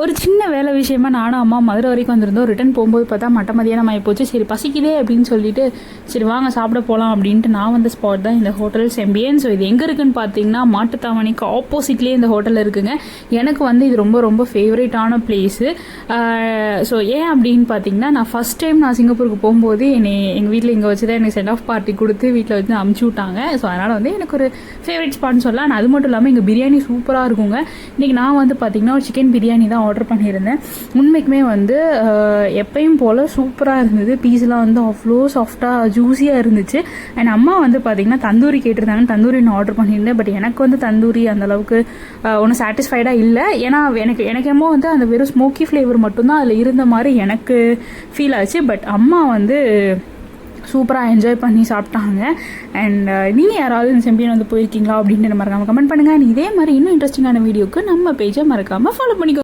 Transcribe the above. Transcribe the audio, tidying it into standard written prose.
ஒரு சின்ன வேலை விஷயமா நானும் அம்மா மதுரை வரைக்கும் வந்திருந்தோம். ரிட்டன் போகும்போது பார்த்தா மதியானம் ஆகி போச்சு. சரி பசிக்குதே அப்படின்னு சொல்லிட்டு சரி வாங்க சாப்பிட போகலாம் அப்படின்ட்டு நான் வந்த ஸ்பாட் தான் இந்த ஹோட்டல் செம்பியன். ஸோ இது எங்கே இருக்குன்னு பார்த்தீங்கன்னா மாட்டுத்தாவணிக்கு ஆப்போசிட்லேயே இந்த ஹோட்டல் இருக்குங்க. எனக்கு வந்து இது ரொம்ப ரொம்ப ஃபேவரேட்டான பிளேஸு. ஸோ ஏன் அப்படின்னு பார்த்தீங்கன்னா நான் ஃபஸ்ட் டைம் நான் சிங்கப்பூருக்கு போகும்போது எங்கள் வீட்டில் இங்கே வச்சு தான் எனக்கு சென்ட் ஆஃப் பார்ட்டி கொடுத்து வீட்டில் வச்சு அமுச்சு விட்டாங்க. ஸோ அதனால் வந்து எனக்கு ஒரு ஃபேவரட் ஸ்பாட்னு சொல்லலாம். அது மட்டும் இல்லாமல் இங்கே பிரியாணி சூப்பராக இருக்குங்க. இன்றைக்கி நான் வந்து பார்த்தீங்கன்னா ஒரு சிக்கன் பிரியாணி தான் ஆர்டர் பண்ணியிருந்தேன். உண்மைக்குமே வந்து எப்பயும் போல் சூப்பராக இருந்தது. பீஸ்லாம் வந்து அவ்வளோ சாஃப்டாக ஜூஸியாக இருந்துச்சு. அண்ட் அம்மா வந்து பார்த்திங்கன்னா தந்தூரி கேட்டிருந்தாங்க. தந்தூரி நான் ஆர்டர் பண்ணியிருந்தேன். பட் எனக்கு வந்து தந்தூரி அந்தளவுக்கு ஒன்றும் சாட்டிஸ்ஃபைடாக இல்லை. ஏன்னா எனக்கு என்னமோ வந்து அந்த வெறும் ஸ்மோக்கி ஃப்ளேவர் மட்டும்தான் அதில் இருந்த மாதிரி எனக்கு ஃபீல் ஆச்சு. பட் அம்மா வந்து சூப்பராக என்ஜாய் பண்ணி சாப்பிட்டாங்க. அண்ட் நீங்கள் யாராவது இந்த செம்பியன் வந்து போயிருக்கீங்களா அப்படின்ட்டு மறக்காமல் கமெண்ட் பண்ணுங்கள். அண்ட் இதே மாதிரி இன்னும் இன்ட்ரெஸ்டிங்கான வீடியோக்கு நம்ம பேஜை மறக்காமல் ஃபாலோ பண்ணிக்கோ.